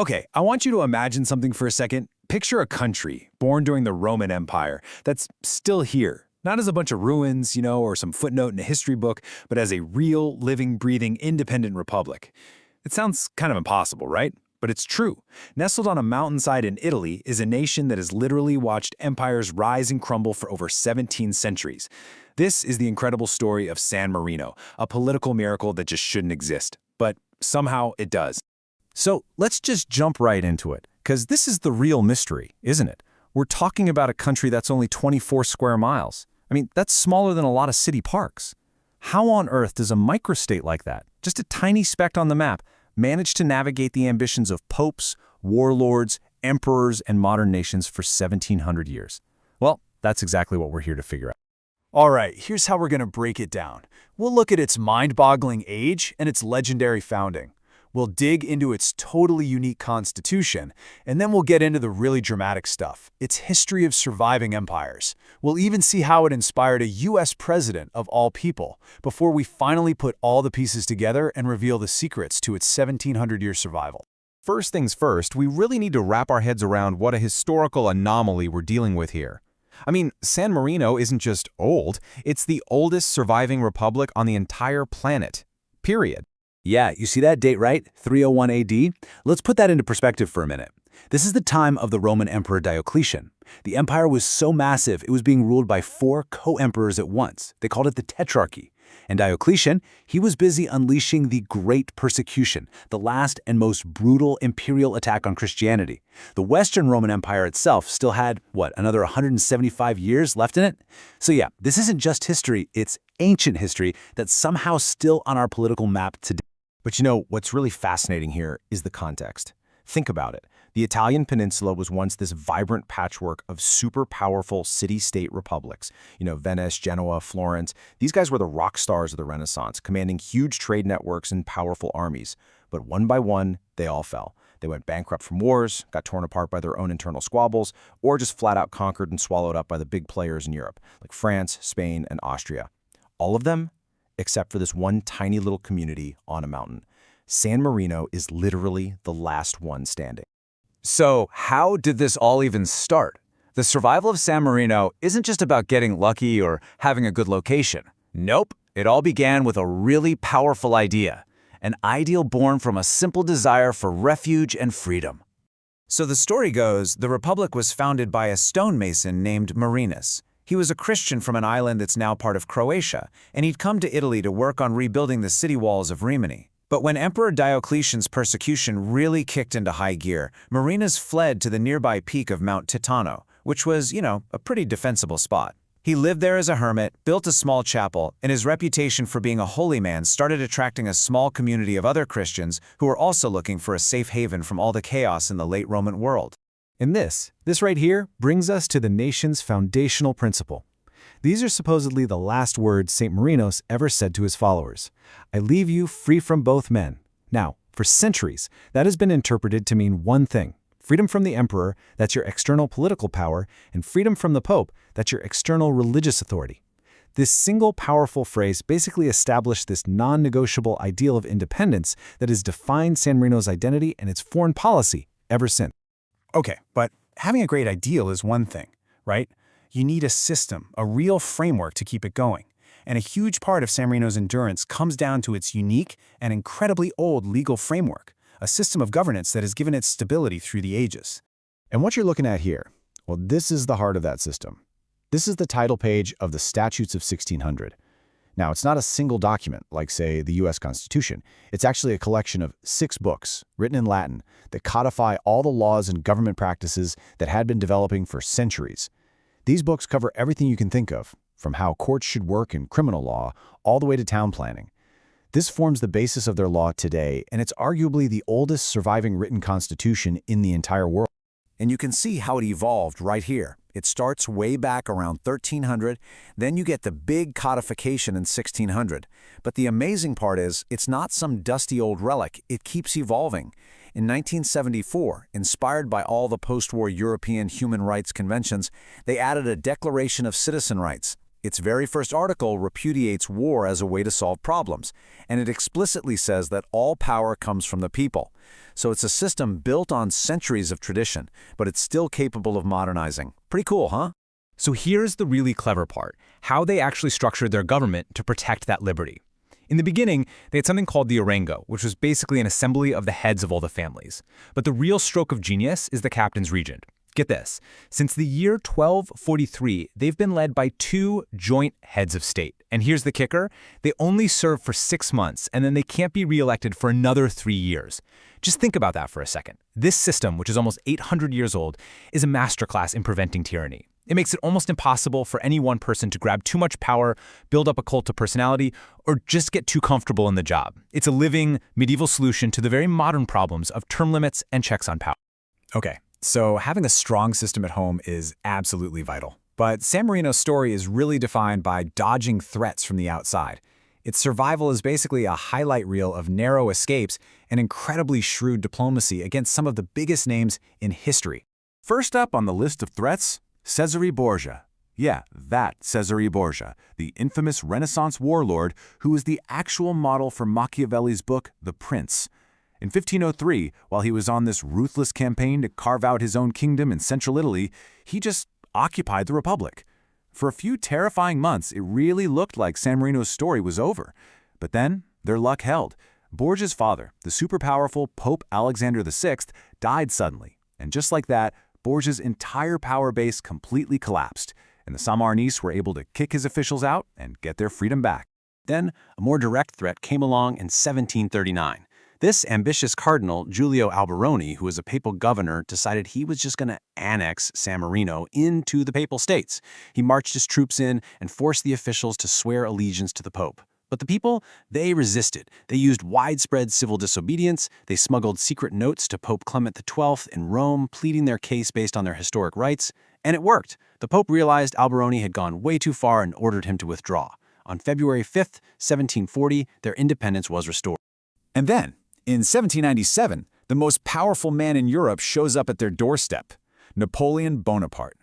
Okay, I want you to imagine something for a second. Picture a country born during the Roman Empire that's still here. Not as a bunch of ruins, or some footnote in a history book, but as a real, living, breathing, independent republic. It sounds kind of impossible, right? But it's true. Nestled on a mountainside in Italy is a nation that has literally watched empires rise and crumble for over 17 centuries. This is the incredible story of San Marino, a political miracle that just shouldn't exist. But somehow it does. So let's just jump right into it, because this is the real mystery, isn't it? We're talking about a country that's only 24 square miles. I mean, that's smaller than a lot of city parks. How on earth does a microstate like that, just a tiny speck on the map, manage to navigate the ambitions of popes, warlords, emperors, and modern nations for 1,700 years? Well, that's exactly what we're here to figure out. All right, here's how we're going to break it down. We'll look at its mind-boggling age and its legendary founding. We'll dig into its totally unique constitution, and then we'll get into the really dramatic stuff, its history of surviving empires. We'll even see how it inspired a US president of all people, before we finally put all the pieces together and reveal the secrets to its 1,700-year survival. First things first, we really need to wrap our heads around what a historical anomaly we're dealing with here. I mean, San Marino isn't just old, it's the oldest surviving republic on the entire planet. Period. Yeah, you see that date, right? 301 AD? Let's put that into perspective for a minute. This is the time of the Roman Emperor Diocletian. The empire was so massive, it was being ruled by 4 co-emperors at once. They called it the Tetrarchy. And Diocletian, he was busy unleashing the Great Persecution, the last and most brutal imperial attack on Christianity. The Western Roman Empire itself still had, another 175 years left in it? So yeah, this isn't just history, it's ancient history that's somehow still on our political map today. But what's really fascinating here is the context. Think about it. The Italian peninsula was once this vibrant patchwork of super powerful city-state republics. Venice, Genoa, Florence. These guys were the rock stars of the Renaissance, commanding huge trade networks and powerful armies. But one by one, they all fell. They went bankrupt from wars, got torn apart by their own internal squabbles, or just flat out conquered and swallowed up by the big players in Europe, like France, Spain, and Austria. All of them, except for this one tiny little community on a mountain. San Marino is literally the last one standing. So how did this all even start? The survival of San Marino isn't just about getting lucky or having a good location. Nope, it all began with a really powerful idea. An ideal born from a simple desire for refuge and freedom. So the story goes, the republic was founded by a stonemason named Marinus. He was a Christian from an island that's now part of Croatia, and he'd come to Italy to work on rebuilding the city walls of Rimini. But when Emperor Diocletian's persecution really kicked into high gear, Marinus fled to the nearby peak of Mount Titano, which was, a pretty defensible spot. He lived there as a hermit, built a small chapel, and his reputation for being a holy man started attracting a small community of other Christians who were also looking for a safe haven from all the chaos in the late Roman world. And this right here brings us to the nation's foundational principle. These are supposedly the last words Saint Marinus ever said to his followers. I leave you free from both men. Now, for centuries, that has been interpreted to mean one thing. Freedom from the emperor, that's your external political power, and freedom from the pope, that's your external religious authority. This single powerful phrase basically established this non-negotiable ideal of independence that has defined San Marino's identity and its foreign policy ever since. Okay, but having a great ideal is one thing, right? You need a system, a real framework to keep it going. And a huge part of San Marino's endurance comes down to its unique and incredibly old legal framework, a system of governance that has given it stability through the ages. And what you're looking at here, well, this is the heart of that system. This is the title page of the Statutes of 1600. Now, it's not a single document like, say, the U.S. Constitution. It's actually a collection of 6 books written in Latin that codify all the laws and government practices that had been developing for centuries. These books cover everything you can think of, from how courts should work in criminal law all the way to town planning. This forms the basis of their law today, and it's arguably the oldest surviving written constitution in the entire world. And you can see how it evolved right here. It starts way back around 1300, then you get the big codification in 1600. But the amazing part is, it's not some dusty old relic, it keeps evolving. In 1974, inspired by all the post-war European human rights conventions, they added a Declaration of Citizen Rights. Its very first article repudiates war as a way to solve problems, and it explicitly says that all power comes from the people. So it's a system built on centuries of tradition, but it's still capable of modernizing. Pretty cool, huh? So here's the really clever part, how they actually structured their government to protect that liberty. In the beginning, they had something called the Arango, which was basically an assembly of the heads of all the families. But the real stroke of genius is the Captains Regent. Get this, since the year 1243, they've been led by two joint heads of state. And here's the kicker, they only serve for 6 months, and then they can't be re-elected for another 3 years. Just think about that for a second. This system, which is almost 800 years old, is a masterclass in preventing tyranny. It makes it almost impossible for any one person to grab too much power, build up a cult of personality, or just get too comfortable in the job. It's a living, medieval solution to the very modern problems of term limits and checks on power. Okay, so having a strong system at home is absolutely vital. But San Marino's story is really defined by dodging threats from the outside. Its survival is basically a highlight reel of narrow escapes and incredibly shrewd diplomacy against some of the biggest names in history. First up on the list of threats, Cesare Borgia. Yeah, that Cesare Borgia, the infamous Renaissance warlord who was the actual model for Machiavelli's book, The Prince. In 1503, while he was on this ruthless campaign to carve out his own kingdom in central Italy, he just occupied the Republic. For a few terrifying months, it really looked like San Marino's story was over. But then, their luck held. Borgia's father, the super-powerful Pope Alexander VI, died suddenly. And just like that, Borgia's entire power base completely collapsed, and the San Marinus were able to kick his officials out and get their freedom back. Then, a more direct threat came along in 1739. This ambitious cardinal, Giulio Alberoni, who was a papal governor, decided he was just going to annex San Marino into the Papal States. He marched his troops in and forced the officials to swear allegiance to the Pope. But the people, they resisted. They used widespread civil disobedience. They smuggled secret notes to Pope Clement XII in Rome, pleading their case based on their historic rights. And it worked. The Pope realized Alberoni had gone way too far and ordered him to withdraw. On February 5th, 1740, their independence was restored. And then, in 1797, the most powerful man in Europe shows up at their doorstep, Napoleon Bonaparte.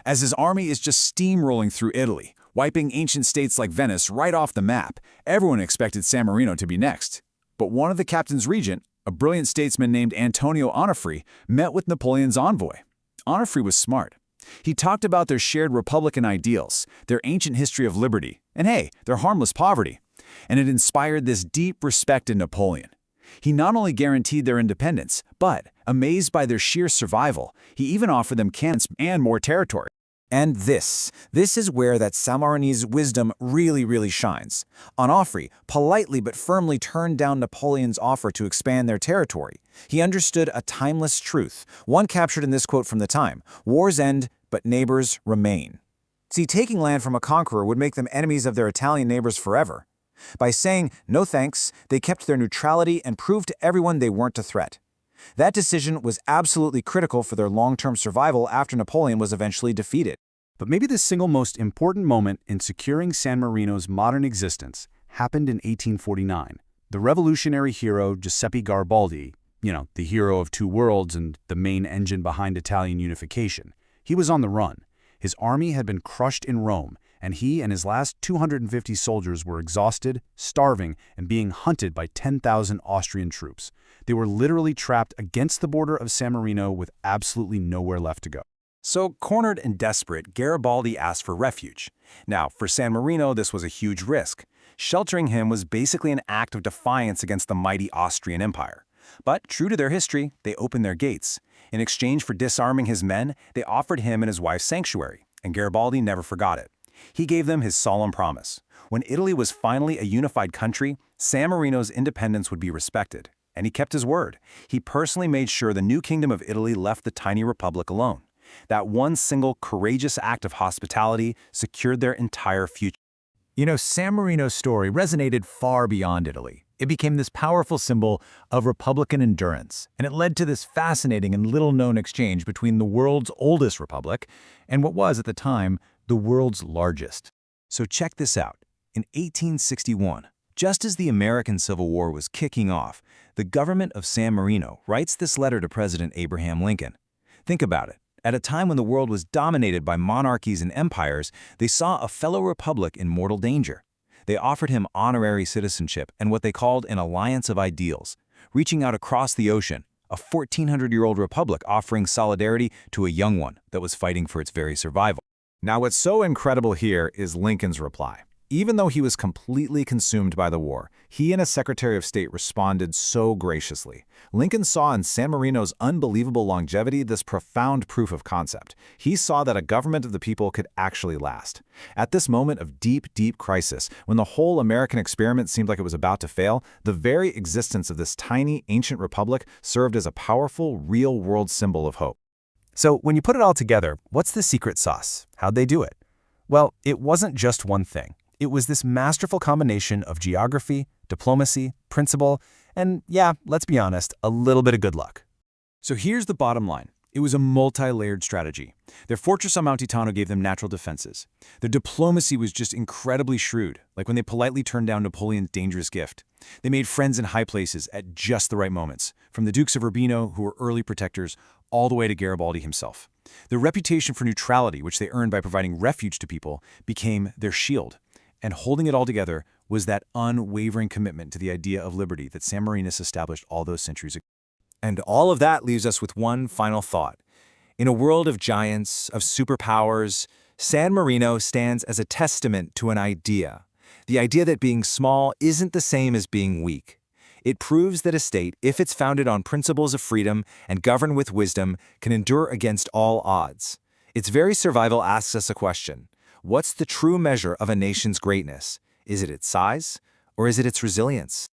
As his army is just steamrolling through Italy, wiping ancient states like Venice right off the map, everyone expected San Marino to be next. But one of the Captains Regent, a brilliant statesman named Antonio Onofre, met with Napoleon's envoy. Onofre was smart. He talked about their shared republican ideals, their ancient history of liberty, and hey, their harmless poverty. And it inspired this deep respect in Napoleon. He not only guaranteed their independence, but, amazed by their sheer survival, he even offered them cannons and more territory. And this is where that San Marinese wisdom really shines. Onofre politely but firmly turned down Napoleon's offer to expand their territory. He understood a timeless truth, one captured in this quote from the time: "Wars end, but neighbors remain." See, taking land from a conqueror would make them enemies of their Italian neighbors forever. By saying no thanks, they kept their neutrality and proved to everyone they weren't a threat. That decision was absolutely critical for their long-term survival after Napoleon was eventually defeated. But maybe the single most important moment in securing San Marino's modern existence happened in 1849. The revolutionary hero Giuseppe Garibaldi, the hero of two worlds and the main engine behind Italian unification, he was on the run. His army had been crushed in Rome, and he and his last 250 soldiers were exhausted, starving, and being hunted by 10,000 Austrian troops. They were literally trapped against the border of San Marino with absolutely nowhere left to go. So, cornered and desperate, Garibaldi asked for refuge. Now, for San Marino, this was a huge risk. Sheltering him was basically an act of defiance against the mighty Austrian Empire. But, true to their history, they opened their gates. In exchange for disarming his men, they offered him and his wife sanctuary, and Garibaldi never forgot it. He gave them his solemn promise. When Italy was finally a unified country, San Marino's independence would be respected. And he kept his word. He personally made sure the new kingdom of Italy left the tiny republic alone. That one single courageous act of hospitality secured their entire future. San Marino's story resonated far beyond Italy. It became this powerful symbol of republican endurance, and it led to this fascinating and little-known exchange between the world's oldest republic and what was, at the time, the world's largest. So check this out. In 1861, just as the American Civil War was kicking off, the government of San Marino writes this letter to President Abraham Lincoln. Think about it. At a time when the world was dominated by monarchies and empires, they saw a fellow republic in mortal danger. They offered him honorary citizenship and what they called an alliance of ideals, reaching out across the ocean, a 1,400-year-old republic offering solidarity to a young one that was fighting for its very survival. Now, what's so incredible here is Lincoln's reply. Even though he was completely consumed by the war, he and his Secretary of State responded so graciously. Lincoln saw in San Marino's unbelievable longevity this profound proof of concept. He saw that a government of the people could actually last. At this moment of deep, deep crisis, when the whole American experiment seemed like it was about to fail, the very existence of this tiny, ancient republic served as a powerful, real-world symbol of hope. So when you put it all together, what's the secret sauce? How'd they do it? Well, it wasn't just one thing. It was this masterful combination of geography, diplomacy, principle, and yeah, let's be honest, a little bit of good luck. So here's the bottom line. It was a multi-layered strategy. Their fortress on Montitano gave them natural defenses. Their diplomacy was just incredibly shrewd, like when they politely turned down Napoleon's dangerous gift. They made friends in high places at just the right moments, from the Dukes of Urbino, who were early protectors, all the way to Garibaldi himself. Their reputation for neutrality, which they earned by providing refuge to people, became their shield. And holding it all together was that unwavering commitment to the idea of liberty that San Marinus established all those centuries ago. And all of that leaves us with one final thought. In a world of giants, of superpowers, San Marino stands as a testament to an idea. The idea that being small isn't the same as being weak. It proves that a state, if it's founded on principles of freedom and governed with wisdom, can endure against all odds. Its very survival asks us a question. What's the true measure of a nation's greatness? Is it its size, or is it its resilience?